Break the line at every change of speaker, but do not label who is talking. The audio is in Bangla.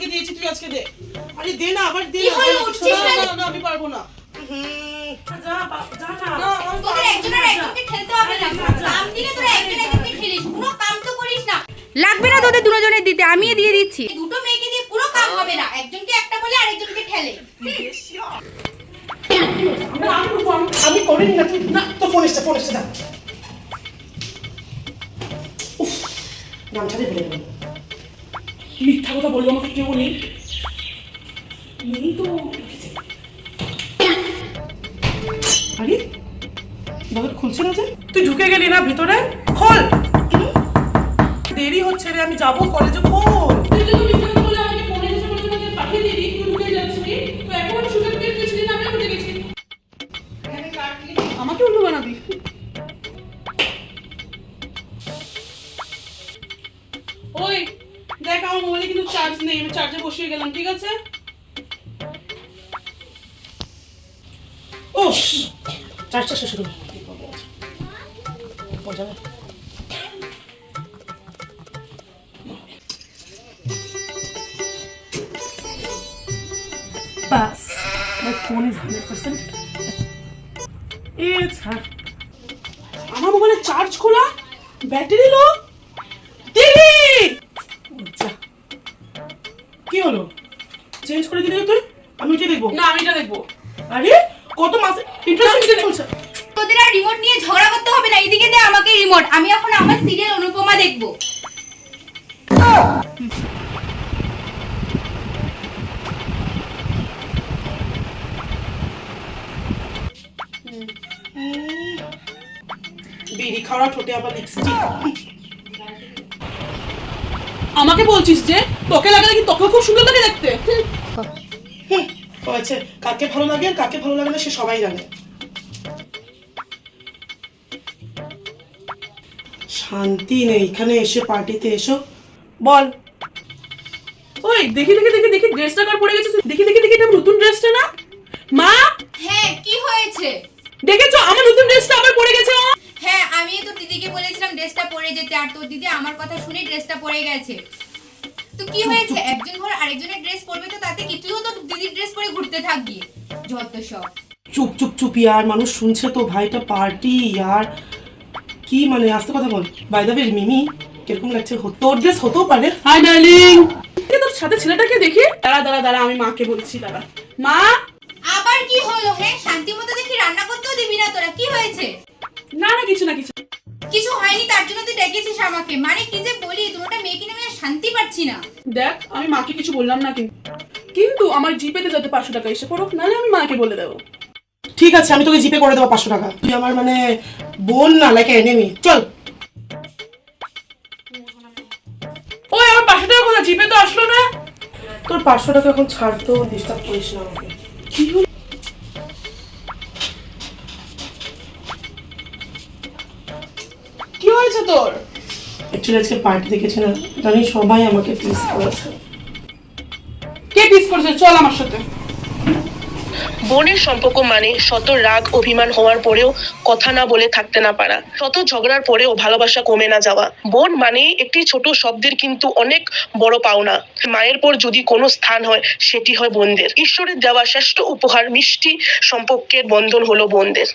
কালকে দিয়েছি, তুই আজকে দে। আরে দে না, আবার দে।
কি হলো, উঠছিস না?
না আমি পারবো না।
যা না।
না, আমি
তোদের একজনের একজনকে খেলতে হবে না। কাম দিলে তোরা একজন একজনকে খেলিস, কোনো কাম তো করিস না।
লাগবে না তোদের দুজনের দিতে, আমিই দিয়ে দিচ্ছি।
এই দুটো মেয়েকে দিয়ে পুরো কাম হবে না, একজনকে একটা বলে আরেকজনকে ঠেলে।
আমি করিনি না, না তো ফোন এসছে যা। উফ, গামছাতে ভরে গেল। মিথ্যা কথা বলবো, আমাকে কেউ নেই তো। আরে দাদা খুলছে না যে? তুই ঢুকে গেলি না ভিতরে? খোল। দেরি হচ্ছে রে, আমি যাবো কলেজে। খোল। তুই যদি মিথ্যা কথা বলে আমাকে ফোনে এসে বলে আমাকে পাঠিয়ে দিবি, তুই ঢুকে যাচ্ছিস। তো এখন আমি সুযোগ পেয়ে গেছিলি না, আমি উঠে গেছি। আমাকে উল্লু বানাবি? ওই দেখ, আমার মোবাইলে কিন্তু চার্জ নেই, আমি চার্জে বসিয়ে গেলাম, ঠিক আছে? ও চার্জটা শেষ হলো। বাস, my phone is 100%. আমার মোবাইলে চার্জ খোলা, ব্যাটারি লো। দিদি কি হলো? চেঞ্জ করে দিলি তুই? আমি এটা দেখবো না, আমি এটা দেখবো। আরে কত মাসে ইন্টারেস্টিং চলছে।
তোদের আর রিমোট নিয়ে ঝগড়া করতে হবে না, এদিকে দে আমাকে রিমোট, আমি এখন আমার সিরিয়াল অনুপমা দেখবো।
বিড়ি খাওয়া ঠোঁটে আবার লিপস্টিক। আমাকে বলছিস যে তোকে লাগালে কি তোকে খুব সুন্দর লাগে দেখতে? হয়েছে, কাকে ভালো লাগে আর কাকে ভালো লাগে না সে সবাই জানে। শান্তি নেই এখানে এসে, পার্টিতে এসো। বল। ওই দেখি ড্রেসটা কার পরে গেছে? দেখি এটা নতুন ড্রেসটা না? মা
হ্যাঁ কি হয়েছে?
দেখেছো আমার নতুন ড্রেসটা আবার পরে গেছে?
হ্যাঁ আমি তো দিদিকে বলেছিলাম ড্রেসটা পরে যেতে, আর তোর দিদি আমার কথা শুনে ড্রেসটা পরে গেছে। তো কি হয়েছে, একজন ঘর আরেকজনের ড্রেস পরবে তো তাতে কি? তুইও তো দিদির ড্রেস পরে ঘুরতে থাকবি, যত সব।
চুপ ইয়ার, মানুষ শুনছে তো, ভাইটা পার্টি ইয়ার। কি মানে আস্তে কথা বল। বাই দ্য ওয়ে মিমি, কিরকম লাগছে? তোর ড্রেস হতেও পারে। হাই ডার্লিং, তোর সাথে ছেলেটাকে দেখি। দাঁড়া আমি মাকে বলছি, দাঁড়া। মা
আবার কি হলো? হ্যাঁ শান্তি মতো দেখি রান্না করতেও দিবি না তোরা, কি হয়েছে?
না কিছু
কিছু হয়নি, তার জন্য তুই ডেকেছিস আমাকে? মানে কি যে বলি, দুটোটা মেয়েকে নিয়ে আমি শান্তি পাচ্ছি না।
দেখ আমি মাকে কিছু বললাম না, কিন্তু আমার জিপেতে যাতে 500 টাকা এসে পড়ুক, নাহলে আমি মাকে বলে দেবো। ঠিক আছে, আমি তোকে জিপে করে দেবো 500 টাকা। তুই আমার মানে বোন না, লাইক এনিমি। চল। ওই আমার 500 টাকা কোথায়? জিপে তো আসলো না। তোর 500 টাকা এখন ছাড় তো, ডিস্টার্ব করিস না আমাকে। কি হলো? কি হয়েছে তোর? অ্যাকচুয়ালি আজকে পার্টি দেখেছি না, জানি সবাই আমাকে টিস করেছে। কে টিস করেছে? চল আমার সাথে।
বোনের সম্পর্ক মানে শত রাগ অভিমান হওয়ার পরেও কথা না বলে থাকতে না পারা, শত ঝগড়ার পরেও ভালোবাসা কমে না যাওয়া। বোন মানে একটি ছোট শব্দের কিন্তু অনেক বড় পাওনা। মায়ের পর যদি কোনো স্থান হয় সেটি হয় বোনদের। ঈশ্বরের দেওয়া শ্রেষ্ঠ উপহার, মিষ্টি সম্পর্কের বন্ধন হলো বোনদের।